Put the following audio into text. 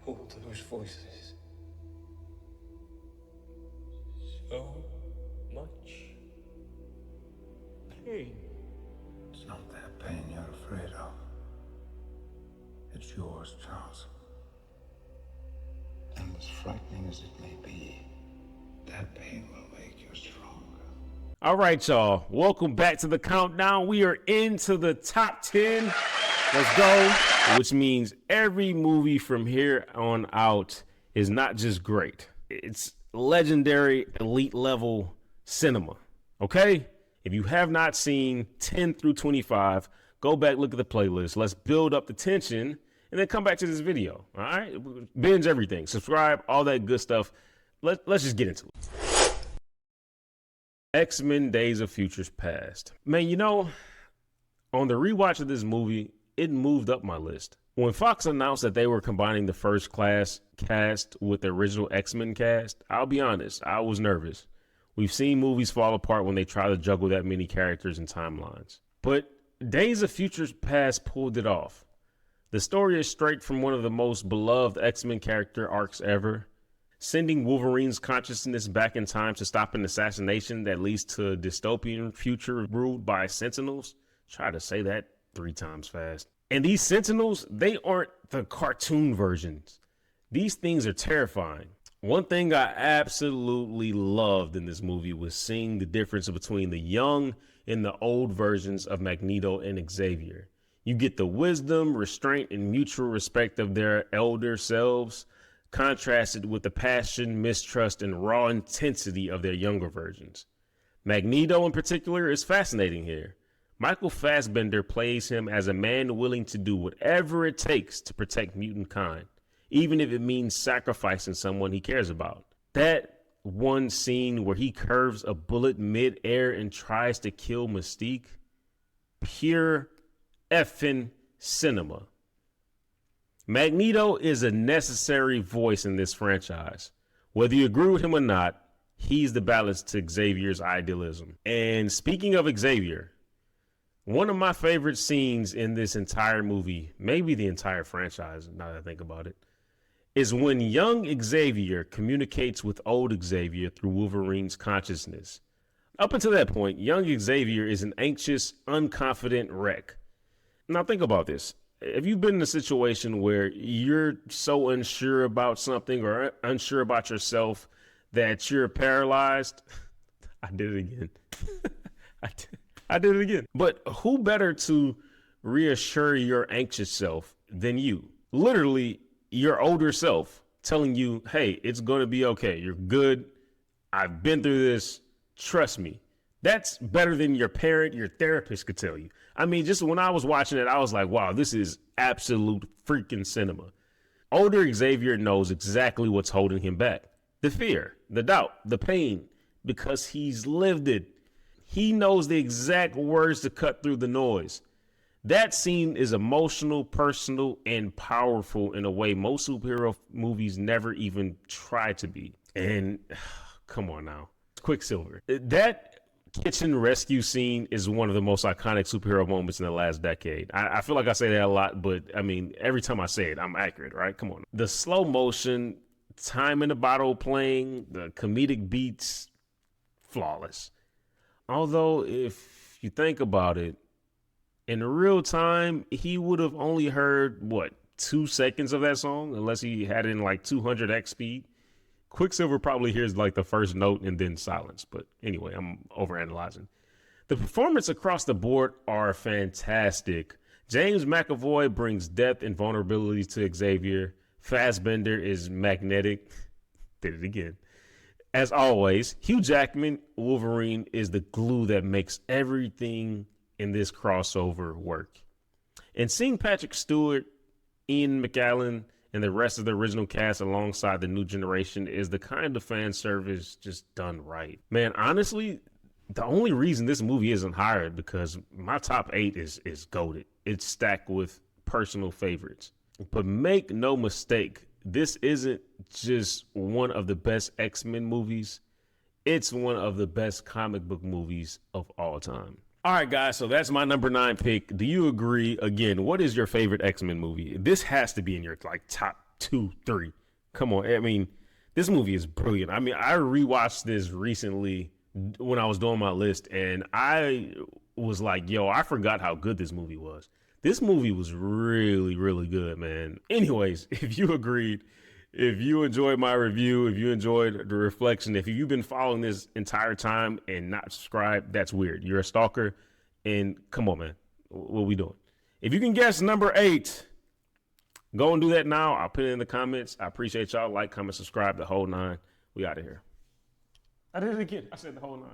All those voices. So much pain. It's not that pain you're afraid of. It's yours, Charles. And as frightening as it may be, that pain will make you stronger. All right, y'all. Welcome back to the countdown. We are into the top 10. Let's go. Which means every movie from here on out is not just great. It's legendary, elite level cinema. Okay? If you have not seen 10 through 25, go back, look at the playlist. Let's build up the tension and then come back to this video. All right? Binge everything. Subscribe, all that good stuff. Let's just get into it. X-Men Days of Futures Past. Man, you know, on the rewatch of this movie, it moved up my list. When Fox announced that they were combining the first class cast with the original X-Men cast, I'll be honest, I was nervous. We've seen movies fall apart when they try to juggle that many characters and timelines. But Days of Futures Past pulled it off. The story is straight from one of the most beloved X-Men character arcs ever, sending Wolverine's consciousness back in time to stop an assassination that leads to a dystopian future ruled by Sentinels. Try to say that 3 times fast. And these Sentinels, they aren't the cartoon versions. These things are terrifying. One thing I absolutely loved in this movie was seeing the difference between the young and the old versions of Magneto and Xavier. You get the wisdom, restraint, and mutual respect of their elder selves, contrasted with the passion, mistrust, and raw intensity of their younger versions. Magneto in particular is fascinating here. Michael Fassbender plays him as a man willing to do whatever it takes to protect mutant kind, even if it means sacrificing someone he cares about. That one scene where he curves a bullet mid-air and tries to kill Mystique, pure effing cinema. Magneto is a necessary voice in this franchise. Whether you agree with him or not, he's the balance to Xavier's idealism. And speaking of Xavier, one of my favorite scenes in this entire movie, maybe the entire franchise, now that I think about it, is when young Xavier communicates with old Xavier through Wolverine's consciousness. Up until that point, young Xavier is an anxious, unconfident wreck. Now think about this. Have you been in a situation where you're so unsure about something or unsure about yourself that you're paralyzed? I did it again. I did it again. But who better to reassure your anxious self than you? Literally, your older self telling you, hey, it's going to be okay. You're good. I've been through this. Trust me. That's better than your parent, your therapist could tell you. I mean, just when I was watching it, I was like, wow, this is absolute freaking cinema. Older Xavier knows exactly what's holding him back. The fear, the doubt, the pain, because he's lived it. He knows the exact words to cut through the noise. That scene is emotional, personal, and powerful in a way most superhero movies never even try to be. And come on now, Quicksilver. That kitchen rescue scene is one of the most iconic superhero moments in the last decade. I feel like I say that a lot, but I mean, every time I say it, I'm accurate, right? Come on. The slow motion, time in the bottle playing, the comedic beats, flawless. Although, if you think about it, in real time, he would have only heard, 2 seconds of that song, unless he had it in like 200x speed. Quicksilver probably hears like the first note and then silence. But anyway, I'm overanalyzing. The performance across the board are fantastic. James McAvoy brings depth and vulnerability to Xavier. Fassbender is magnetic. Did it again. As always, Hugh Jackman, Wolverine, is the glue that makes everything in this crossover work. And seeing Patrick Stewart, Ian McKellen, and the rest of the original cast alongside the new generation is the kind of fan service just done right. Man, honestly, the only reason this movie isn't higher because my top 8 is goated. It's stacked with personal favorites. But make no mistake, this isn't just one of the best X-Men movies. It's one of the best comic book movies of all time. All right, guys, so that's my number 9 pick. Do you agree? Again, what is your favorite X-Men movie? This has to be in your top 2, 3. Come on. I mean, this movie is brilliant. I mean, I rewatched this recently when I was doing my list, and I was like, yo, I forgot how good this movie was. This movie was really, really good, man. Anyways, if you agreed, if you enjoyed my review, if you enjoyed the reflection, if you've been following this entire time and not subscribed, that's weird. You're a stalker, and come on, man. What we doing? If you can guess number 8, go and do that now. I'll put it in the comments. I appreciate y'all. Like, comment, subscribe, the whole 9. We out of here. I did it again. I said the whole 9.